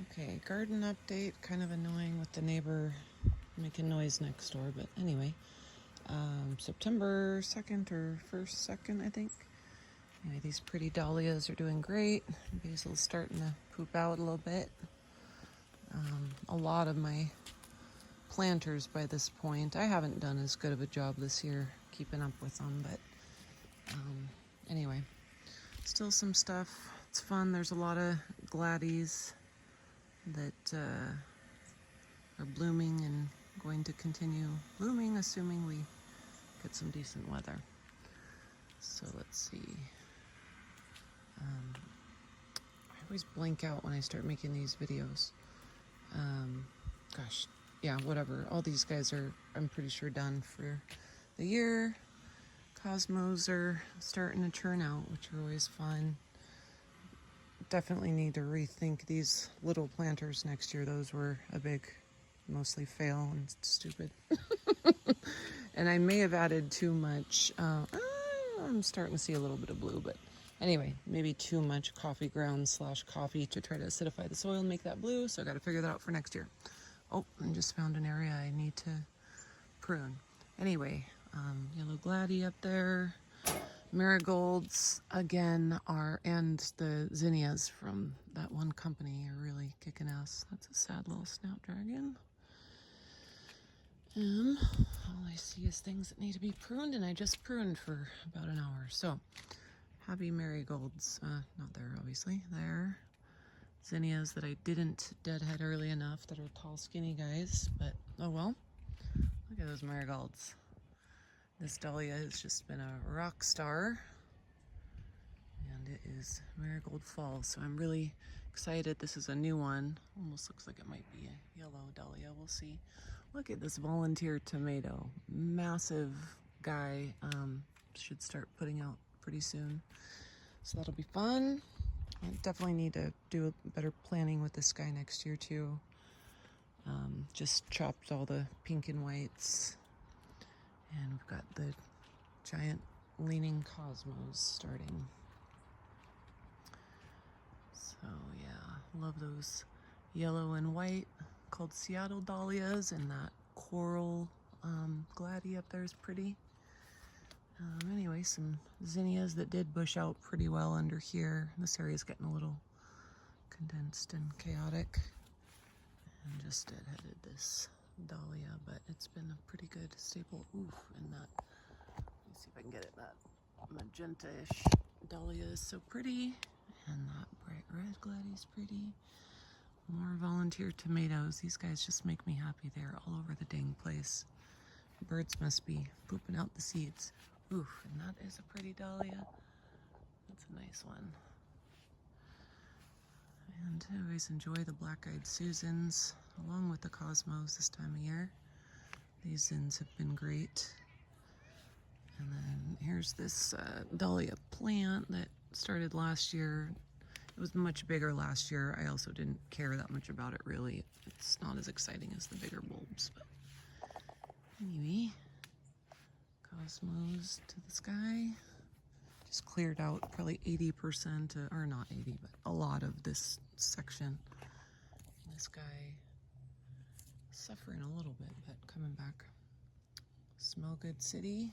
Okay, garden update. Kind of annoying with the neighbor making noise next door, but anyway. September 2nd or 1st, 2nd, I think. Anyway, these pretty dahlias are doing great. Basil's starting to poop out a little bit. A lot of my planters by this point, I haven't done as good of a job this year keeping up with them, but anyway, still some stuff. It's fun. There's a lot of gladies that are blooming and going to continue blooming, assuming we get some decent weather. So let's see. I always blank out when I start making these videos. Gosh, yeah, whatever. All these guys are, I'm pretty sure, done for the year. Cosmos are starting to turn out, which are always fun. Definitely need to rethink these little planters next year. Those were a big, mostly fail and stupid. And I may have added too much. I'm starting to see a little bit of blue, but anyway, maybe too much coffee grounds / coffee to try to acidify the soil and make that blue. So I got to figure that out for next year. Oh, I just found an area I need to prune. Anyway, yellow glady up there. Marigolds again and the zinnias from that one company are really kicking ass. That's a sad little snapdragon. And all I see is things that need to be pruned, and I just pruned for about an hour. So happy marigolds, not there obviously, there. Zinnias that I didn't deadhead early enough that are tall skinny guys, but oh well. Look at those marigolds. This dahlia has just been a rock star, and it is marigold fall, so I'm really excited. This is a new one. Almost looks like it might be a yellow dahlia. We'll see. Look at this volunteer tomato. Massive guy. Should start putting out pretty soon, so that'll be fun. I definitely need to do a better planning with this guy next year too. Just chopped all the pink and whites. And we've got the giant leaning cosmos starting. So yeah, love those yellow and white called Seattle dahlias, and that coral glady up there is pretty. Anyway, some zinnias that did bush out pretty well under here. This area is getting a little condensed and chaotic. And just deadheaded this dahlia, but it's been a pretty good staple. Oof, and that, let me see if I can get it, that magenta-ish dahlia is so pretty, and that bright red glady is pretty. More volunteer tomatoes. These guys just make me happy. They're all over the dang place. Birds must be pooping out the seeds. Oof, and that is a pretty dahlia. That's a nice one. And I always enjoy the black-eyed Susans along with the cosmos this time of year. These zins have been great. And then here's this dahlia plant that started last year. It was much bigger last year. I also didn't care that much about it really. It's not as exciting as the bigger bulbs, but anyway, cosmos to the sky. Just cleared out probably 80%, or not 80, but a lot of this section. And this guy suffering a little bit, but coming back. Smell Good City.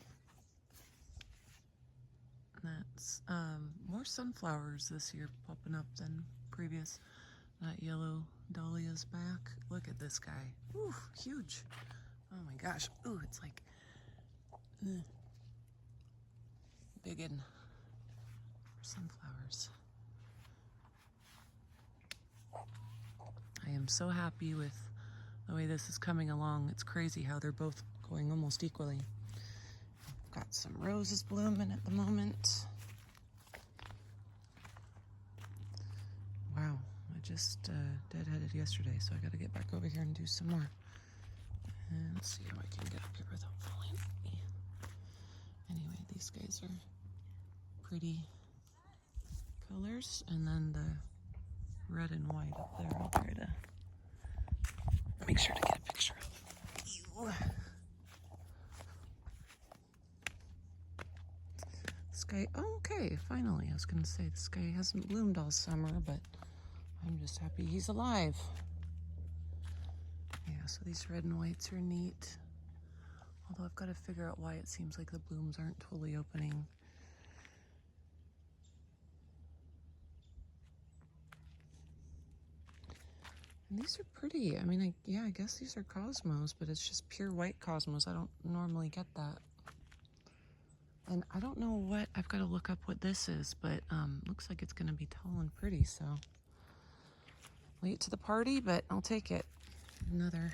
That's more sunflowers this year popping up than previous. That yellow dahlia's back. Look at this guy. Ooh, huge. Oh my gosh. Ooh, it's like biggin' for sunflowers. I am so happy with the way this is coming along. It's crazy how they're both going almost equally. Got some roses blooming at the moment. Wow, I just deadheaded yesterday, so I gotta get back over here and do some more. And let's see how I can get up here without falling. Anyway, these guys are pretty colors. And then the red and white up there, I'll try to make sure to get a picture of. Ew. Sky, oh, okay, finally. I was gonna say the sky hasn't bloomed all summer, but I'm just happy he's alive. Yeah, so these red and whites are neat. Although I've got to figure out why it seems like the blooms aren't totally opening. And these are pretty. I mean, I guess these are cosmos, but it's just pure white cosmos. I don't normally get that. And I don't know what, I've got to look up what this is, but looks like it's going to be tall and pretty, so late to the party, but I'll take it. Another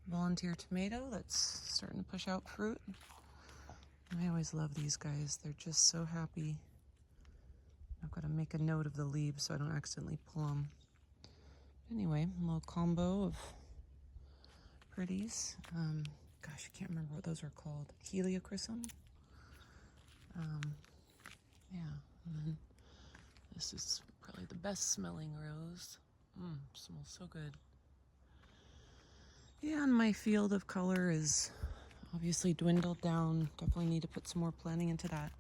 volunteer tomato that's starting to push out fruit. I always love these guys. They're just so happy. I've got to make a note of the leaves so I don't accidentally pull them. Anyway, a little combo of pretties. Gosh, I can't remember what those are called. Heliochrysum. Yeah, and then this is probably the best smelling rose. Smells so good. Yeah, and my field of color is obviously dwindled down. Definitely need to put some more planning into that.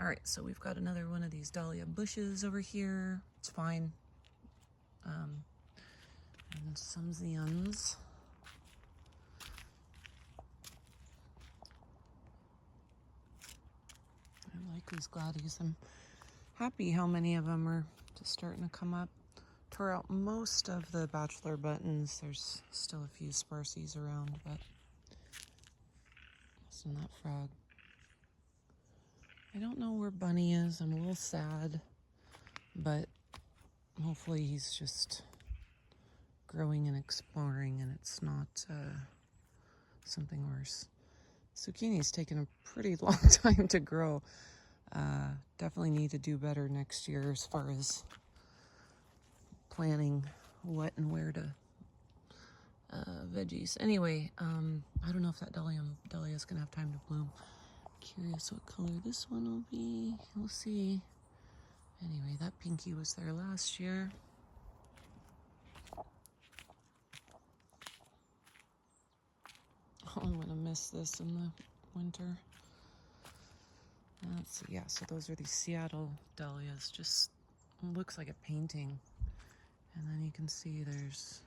All right, so we've got another one of these dahlia bushes over here. It's fine. And some xanthians. I like these gladdies. I'm happy how many of them are just starting to come up. Tore out most of the bachelor buttons. There's still a few sparsies around, but listen to that frog. I don't know where Bunny is. I'm a little sad, but hopefully he's just growing and exploring and it's not something worse. Zucchini's taken a pretty long time to grow. Definitely need to do better next year as far as planning what and where to veggies. Anyway, I don't know if that dahlia is gonna have time to bloom. Curious what color this one will be. We'll see. Anyway, that pinky was there last year. Oh, I'm gonna miss this in the winter. Let's see, yeah, so those are these Seattle dahlias. Just looks like a painting. And then you can see there's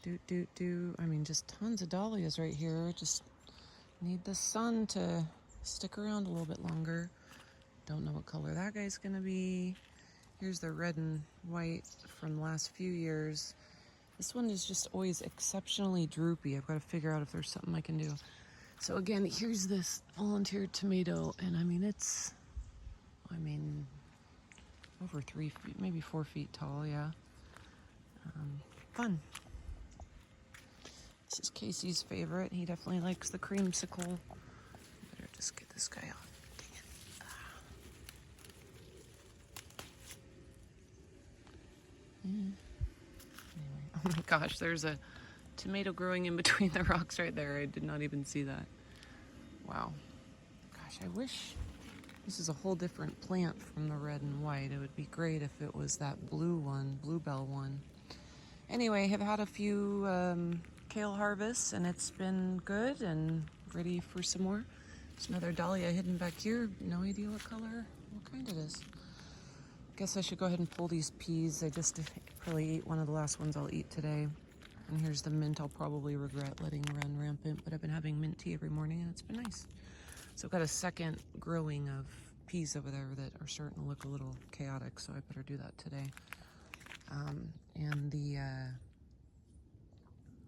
I mean, just tons of dahlias right here. Just need the sun to stick around a little bit longer. Don't know what color that guy's gonna be. Here's the red and white from the last few years. This one is just always exceptionally droopy. I've got to figure out if there's something I can do. So again, here's this volunteer tomato, and I mean, it's, over 3 feet, maybe 4 feet tall, yeah. Fun. This is Casey's favorite. He definitely likes the creamsicle. Better just get this guy off. Dang it. Anyway, oh my gosh, there's a tomato growing in between the rocks right there. I did not even see that. Wow. Gosh, I wish this is a whole different plant from the red and white. It would be great if it was that blue one, bluebell one. Anyway, I've had a few kale harvests and it's been good and ready for some more. There's another dahlia hidden back here. No idea what color, what kind it is. Guess I should go ahead and pull these peas. I just probably ate one of the last ones I'll eat today. And here's the mint I'll probably regret letting run rampant, but I've been having mint tea every morning and it's been nice. So I've got a second growing of peas over there that are starting to look a little chaotic, so I better do that today. And the,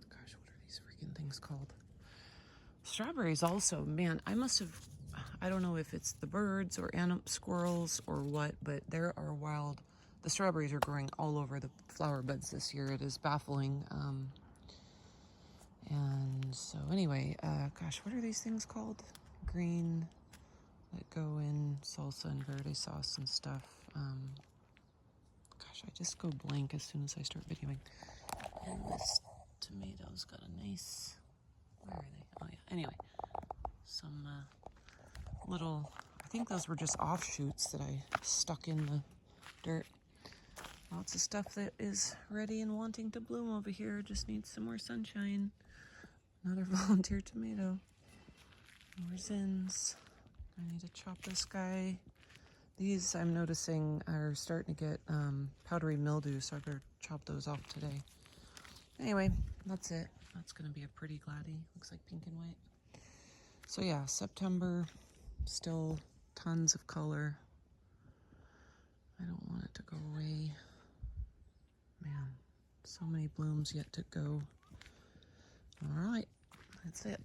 gosh, what are these freaking things called? Strawberries also, man, I don't know if it's the birds or squirrels or what, but there are the strawberries are growing all over the flower beds this year. It is baffling. And so anyway, gosh, what are these things called? Green that go in salsa and verde sauce and stuff. Gosh, I just go blank as soon as I start videoing. And this tomato's got a nice, where are they? Oh yeah, anyway, some little, I think those were just offshoots that I stuck in the dirt. Lots of stuff that is ready and wanting to bloom over here. Just needs some more sunshine. Another volunteer tomato. More zins. I need to chop this guy These I'm noticing are starting to get powdery mildew, so I better chop those off today. Anyway, that's it. That's gonna be a pretty gladdie. Looks like pink and white. So yeah, September, still tons of color. I don't want it to go away. Man, so many blooms yet to go. All right, that's it.